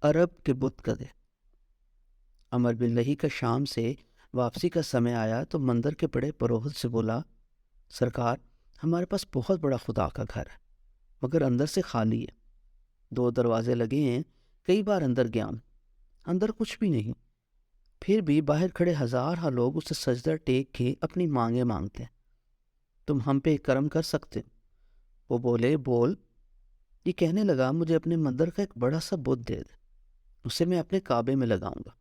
عرب کے بت گدے۔ عمر بن لہی کا شام سے واپسی کا سمے آیا تو مندر کے بڑے پروہت سے بولا، سرکار ہمارے پاس بہت بڑا خدا کا گھر ہے مگر اندر سے خالی ہے، 2 دروازے لگے ہیں، کئی بار اندر گیا ہوں، اندر کچھ بھی نہیں، پھر بھی باہر کھڑے ہزارہ لوگ اسے سجدہ ٹیک کے اپنی مانگیں مانگتے ہیں، تم ہم پہ کرم کر سکتے ہو؟ وہ بولے، بول۔ یہ کہنے لگا، مجھے اپنے مندر کا ایک بڑا سا بت دے دے، اسے میں اپنے کعبے میں لگاؤں گا۔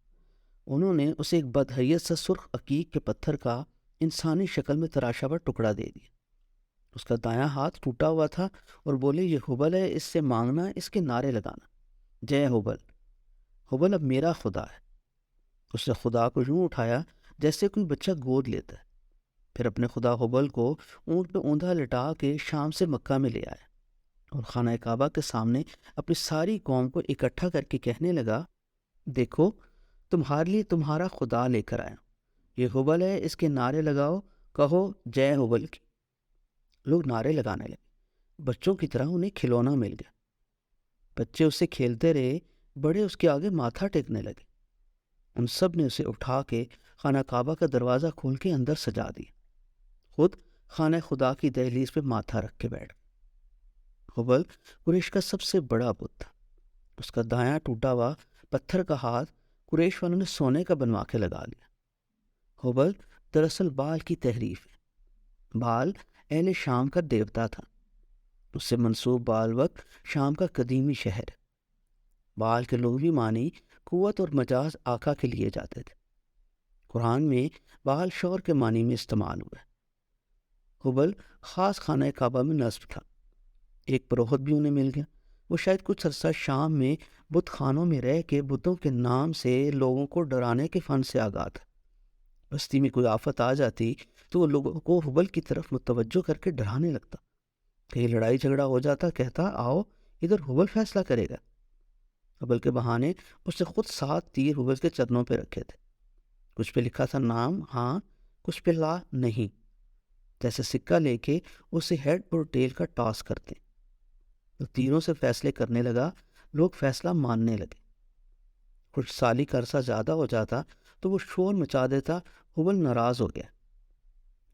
انہوں نے اسے ایک بدحیت سا سرخ عقیق کے پتھر کا انسانی شکل میں تراشا ہوا ٹکڑا دے دیا۔ اس کا دایاں ہاتھ ٹوٹا ہوا تھا اور بولے، یہ ہبل ہے، اس سے مانگنا، اس کے نعرے لگانا، جے ہبل، ہبل اب میرا خدا ہے۔ اس نے خدا کو یوں اٹھایا جیسے کوئی بچہ گود لیتا ہے، پھر اپنے خدا ہبل کو اونٹ پہ اوندھا لٹا کے شام سے مکہ میں لے آیا اور خانہ کعبہ کے سامنے اپنی ساری قوم کو اکٹھا کر کے کہنے لگا، دیکھو تمہارے لیے تمہارا خدا لے کر آیا، یہ ہبل ہے، اس کے نعرے لگاؤ، کہو جے ہبل کی۔ لوگ نعرے لگانے لگے، بچوں کی طرح انہیں کھلونا مل گیا، بچے اس سے کھیلتے رہے، بڑے اس کے آگے ماتھا ٹیکنے لگے۔ ان سب نے اسے اٹھا کے خانہ کعبہ کا دروازہ کھول کے اندر سجا دیا، خود خانہ خدا کی دہلیز پہ ماتھا رکھ کے بیٹھ گئے۔ ہبل قریش کا سب سے بڑا بت تھا، اس کا دایاں ٹوٹا ہوا پتھر کا ہاتھ قریش والوں نے سونے کا بنوا کے لگا لیا۔ ہبل دراصل بال کی تحریف ہے، بال اہل شام کا دیوتا تھا، اس سے منسوب بال وقت شام کا قدیمی شہر ہے۔ بال کے لغوی معنی قوت اور مجاز آقا کے لیے جاتے تھے، قرآن میں بال شور کے معنی میں استعمال ہوئے۔ ہبل خاص خانہ کعبہ میں نصب تھا، ایک پروہت بھی انہیں مل گیا، وہ شاید کچھ عرصہ شام میں بت خانوں میں رہ کے بتوں کے نام سے لوگوں کو ڈرانے کے فن سے آگاہ تھا۔ بستی میں کوئی آفت آ جاتی تو وہ لوگوں کو ہبل کی طرف متوجہ کر کے ڈرانے لگتا، کہیں لڑائی جھگڑا ہو جاتا کہتا، آؤ ادھر ہبل فیصلہ کرے گا۔ ہبل کے بہانے اس نے خود 7 تیر ہبل کے چرنوں پہ رکھے تھے، کچھ پہ لکھا تھا نام ہاں، کچھ پہ لا نہیں، جیسے سکہ لے کے اسے ہیڈ اور ٹیل کا ٹاس کرتے۔ تو تیروں سے فیصلے کرنے لگا، لوگ فیصلہ ماننے لگے۔ کچھ سالی کا عرصہ زیادہ ہو جاتا تو وہ شور مچا دیتا، ہبل ناراض ہو گیا۔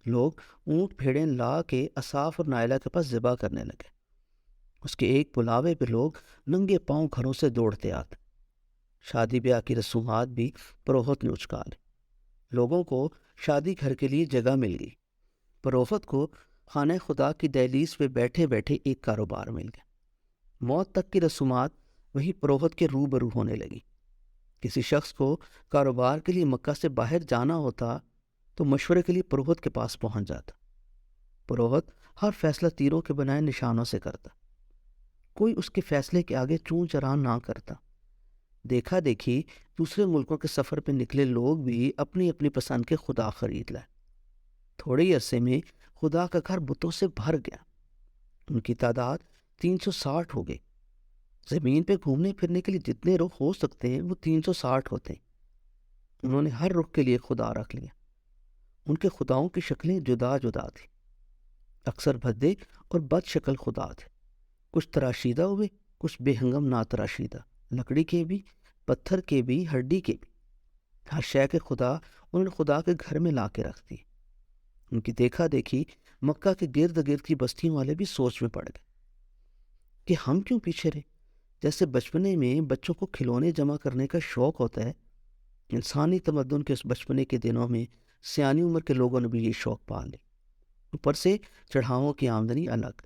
لوگ اونٹ بھیڑیں لا کے اصاف اور نائلہ کے پاس ذبح کرنے لگے، اس کے ایک بلاوے پہ لوگ ننگے پاؤں گھروں سے دوڑتے آتے۔ شادی بیاہ کی رسومات بھی پروہت نے اچکا لی، لوگوں کو شادی گھر کے لیے جگہ مل گئی، پروہت کو خانہ خدا کی دہلیز پہ بیٹھے بیٹھے ایک کاروبار مل گیا، موت تک کی رسومات وہی پروہت کے روبرو ہونے لگی۔ کسی شخص کو کاروبار کے لیے مکہ سے باہر جانا ہوتا تو مشورے کے لیے پروہت کے پاس پہنچ جاتا، پروہت ہر فیصلہ تیروں کے بنائے نشانوں سے کرتا، کوئی اس کے فیصلے کے آگے چون چران نہ کرتا۔ دیکھا دیکھی دوسرے ملکوں کے سفر پہ نکلے لوگ بھی اپنی اپنی پسند کے خدا خرید لائے، تھوڑے ہی عرصے میں خدا کا گھر بتوں سے بھر گیا، ان کی تعداد 360 ہو گئی۔ زمین پہ گھومنے پھرنے کے لیے جتنے رخ ہو سکتے ہیں وہ 360 ہوتے ہیں۔ انہوں نے ہر رخ کے لیے خدا رکھ لیا، ان کے خداؤں کی شکلیں جدا جدا تھیں، اکثر بھدے اور بد شکل خدا تھے، کچھ تراشیدہ ہوئے، کچھ بے ہنگم نا تراشیدہ، لکڑی کے بھی، پتھر کے بھی، ہڈی کے بھی، ہر شے کے خدا انہوں نے خدا کے گھر میں لا کے رکھ دیے۔ ان کی دیکھا دیکھی مکہ کے گرد گرد کی بستیوں والے بھی سوچ میں پڑ گئے کہ ہم کیوں پیچھے رہے۔ جیسے بچپنے میں بچوں کو کھلونے جمع کرنے کا شوق ہوتا ہے، انسانی تمدن کے اس بچپنے کے دنوں میں سیانی عمر کے لوگوں نے بھی یہ شوق پال لی، اوپر سے چڑھاووں کی آمدنی الگ،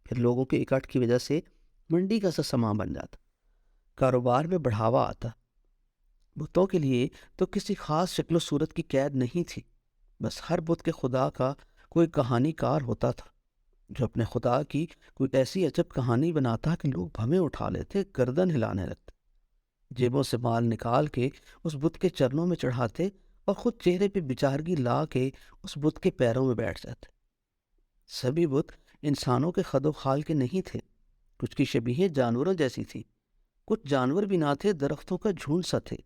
پھر لوگوں کے اکٹھ کی وجہ سے منڈی کا سا سامان بن جاتا، کاروبار میں بڑھاوا آتا۔ بتوں کے لیے تو کسی خاص شکل و صورت کی قید نہیں تھی، بس ہر بت کے خدا کا کوئی کہانی کار ہوتا تھا جو اپنے خدا کی کوئی ایسی عجب کہانی بناتا کہ لوگ بھمیں اٹھا لیتے، گردن ہلانے لگتے، جیبوں سے مال نکال کے اس بت کے چرنوں میں چڑھاتے اور خود چہرے پہ بچارگی لا کے اس بت کے پیروں میں بیٹھ جاتے۔ سبھی بت انسانوں کے خد و خال کے نہیں تھے، کچھ کی شبیہیں جانوروں جیسی تھی، کچھ جانور بھی نہ تھے، درختوں کا جھونڈ سا تھے۔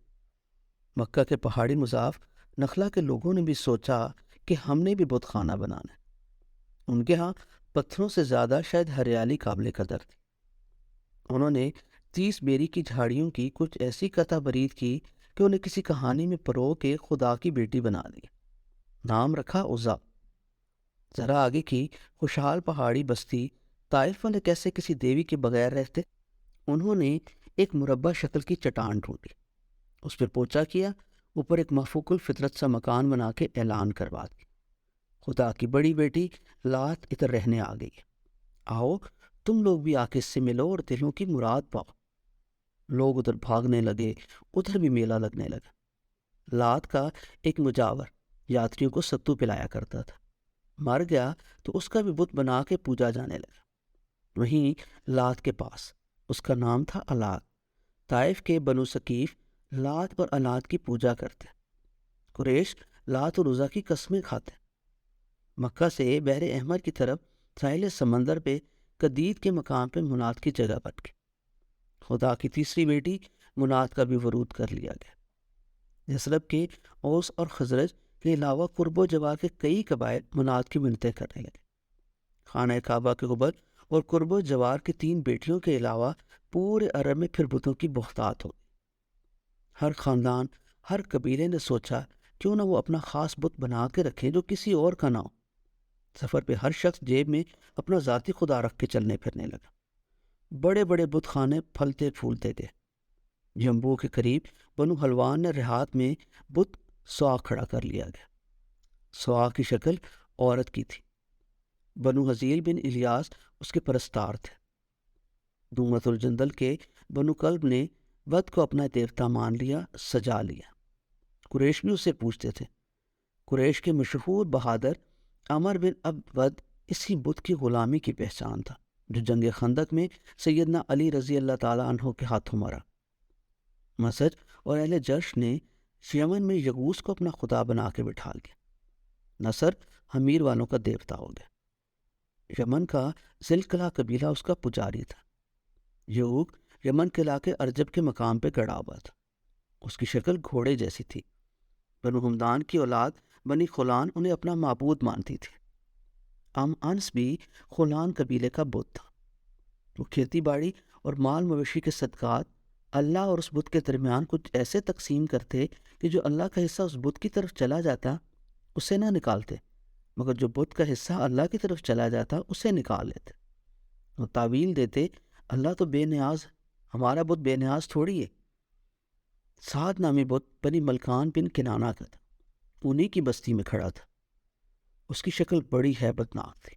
مکہ کے پہاڑی مضاف نخلا کے لوگوں نے بھی سوچا کہ ہم نے بھی بت خانہ بنانا ہے۔ ان کے ہاں پتھروں سے زیادہ شاید ہریالی قابل قدر تھی۔ انہوں نے 30 بیری کی جھاڑیوں کی کچھ ایسی قطع برید کی کہ انہیں کسی کہانی میں پرو کے خدا کی بیٹی بنا دیا۔ نام رکھا عزا۔ ذرا آگے کی خوشحال پہاڑی بستی طائف والے کیسے کسی دیوی کے بغیر رہتے؟ انہوں نے ایک مربع شکل کی چٹان ڈھونڈی، اس پر پوچھا کیا، اوپر ایک مفوق الفطرت سا مکان بنا کے اعلان کروا دیا، خدا کی بڑی بیٹی لات ادھر رہنے آ گئی ہے، آؤ تم لوگ بھی آ کے اس سے ملو اور دلوں کی مراد پاؤ۔ لوگ ادھر بھاگنے لگے، ادھر بھی میلہ لگنے لگا۔ لات کا ایک مجاور یاتریوں کو ستو پلایا کرتا تھا، مر گیا تو اس کا بھی بت بنا کے پوجا جانے لگا۔ وہیں لات کے پاس، اس کا نام تھا الات، طائف کے بنو ثقیف لات اور الات کی پوجا کرتے۔ قریش لات اور عزا کی قسمیں کھاتے۔ مکہ سے بحر احمر کی طرف ساحل سمندر پہ قدید کے مقام پہ منات کی جگہ بن گئی۔ خدا کی تیسری بیٹی منات کا بھی ورود کر لیا گیا۔ یثرب کے اوس اور خزرج کے علاوہ قرب و جوار کے کئی قبائل منات کی منتیں کرنے لگے۔ خانہ کعبہ کے قبر اور قرب و جوار کی 3 بیٹیوں کے علاوہ پورے عرب میں پھر بتوں کی بہتات ہو گئی۔ ہر خاندان، ہر قبیلے نے سوچا کیوں نہ وہ اپنا خاص بت بنا کے رکھے جو کسی اور کا نہ ہو۔ سفر پہ ہر شخص جیب میں اپنا ذاتی خدا رکھ کے چلنے پھرنے لگا۔ بڑے بڑے بت خانے پھلتے پھولتے گئے۔ جمبو کے قریب بنو حلوان نے رہات میں بت سوا کھڑا کر لیا گیا۔ سوا کی شکل عورت کی تھی۔ بنو حزیل بن الیاس اس کے پرستار تھے۔ دومت الجندل کے بنو کلب نے ود کو اپنا دیوتا مان لیا، سجا لیا۔ قریش بھی اسے پوجتے تھے۔ قریش کے مشہور بہادر عمر بن ود اسی بت کی غلامی کی پہچان تھا جو جنگ خندق میں سیدنا علی رضی اللہ تعالیٰ عنہ کے ہاتھوں مرا۔ مسج اور اہل جرش نے یمن میں یغوث کو اپنا خدا بنا کے بٹھا لیا۔ نصر حمیر والوں کا دیوتا ہو گیا۔ یمن کا ذیلقلع قبیلہ اس کا پجاری تھا۔ یعوق یمن کے علاقے ارجب کے مقام پہ گڑا ہوا تھا۔ اس کی شکل گھوڑے جیسی تھی۔ بنو ہمدان کی اولاد بنی خلان انہیں اپنا معبود مانتی تھی۔ انس بھی خلان قبیلے کا بت تھا۔ وہ کھیتی باڑی اور مال مویشی کے صدقات اللہ اور اس بت کے درمیان کچھ ایسے تقسیم کرتے کہ جو اللہ کا حصہ اس بت کی طرف چلا جاتا اسے نہ نکالتے، مگر جو بت کا حصہ اللہ کی طرف چلا جاتا اسے نکال لیتے۔ وہ تعویل دیتے، اللہ تو بے نیاز ہے، ہمارا بت بے نیاز تھوڑی ہے۔ سعد نامی بت بنی ملکان بن کنانہ کا تھا، انہی کی بستی میں کھڑا تھا۔ اس کی شکل بڑی ہیبت ناک تھی۔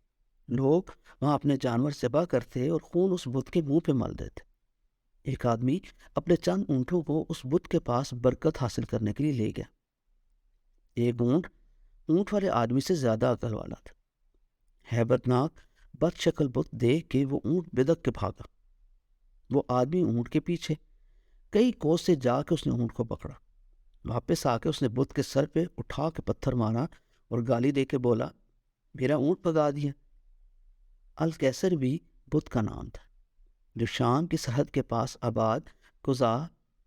لوگ وہاں اپنے جانور ذبح کرتے اور خون اس بت کے منہ پہ مل دیتے۔ ایک آدمی اپنے چند اونٹوں کو اس بت کے پاس برکت حاصل کرنے کے لیے لے گیا۔ ایک اونٹ والے آدمی سے زیادہ عقل والا تھا۔ ہیبت ناک بد شکل بت دیکھ کے وہ اونٹ بدک کے بھاگا۔ وہ آدمی اونٹ کے پیچھے، کئی کوس سے جا کے اس نے اونٹ کو پکڑا۔ واپس آ کے اس نے بت کے سر پہ اٹھا کے پتھر مارا اور گالی دے کے بولا، میرا اونٹ بھگا دیا۔ الکیسر بھی بت کا نام تھا، جو شام کی سرحد کے پاس آباد قزا،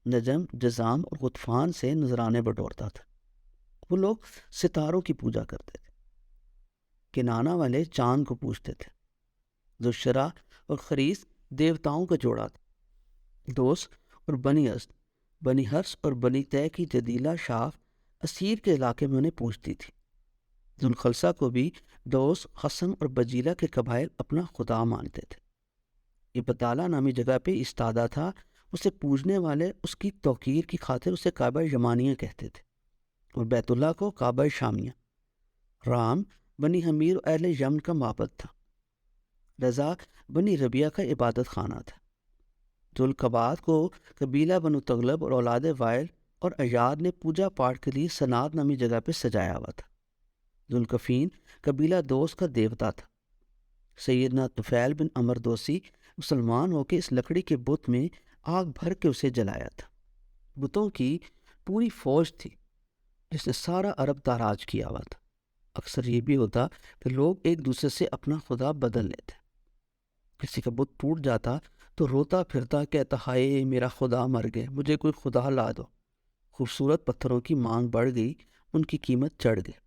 نجم، جزام اور غطفان سے نذرانے بٹورتا تھا۔ وہ لوگ ستاروں کی پوجا کرتے تھے۔ کنانہ والے چاند کو پوجتے تھے۔ ذوالشرا اور خریس دیوتاؤں کا جوڑا تھا۔ دوس اور بنی ازد، بنی حرس اور بنی طے کی جدیلہ شاخ اسیر کے علاقے میں انہیں پوجتی تھی۔ ذوالخلصہ کو بھی دوس، خصم اور بجیلہ کے قبائل اپنا خدا مانتے تھے۔ یہ بطالہ نامی جگہ پہ استادہ تھا، اسے پوجنے والے اس کی توقیر کی خاطر اسے کعبہ یمانیہ کہتے تھے، اور بیت اللہ کو کعبہ شامیہ۔ رام بنی حمیر و اہل یمن کا معبد تھا۔ رضا بنی ربیہ کا عبادت خانہ تھا۔ ذوالقبات کو قبیلہ بنو تغلب اور اولاد وائل اور ایاد نے پوجا پاٹ کے لیے سناد نامی جگہ پہ سجایا ہوا تھا۔ ذوالکفین قبیلہ دوس کا دیوتا تھا۔ سیدنا طفیل بن عمر دوسی مسلمان ہو کے اس لکڑی کے بت میں آگ بھر کے اسے جلایا تھا۔ بتوں کی پوری فوج تھی جس نے سارا عرب تاراج کیا ہوا تھا۔ اکثر یہ بھی ہوتا کہ لوگ ایک دوسرے سے اپنا خدا بدل لیتے۔ کسی کا بت ٹوٹ جاتا تو روتا پھرتا کہتا، ہائے میرا خدا مر گئے، مجھے کوئی خدا لا دو۔ خوبصورت پتھروں کی مانگ بڑھ گئی، ان کی قیمت چڑھ گئی۔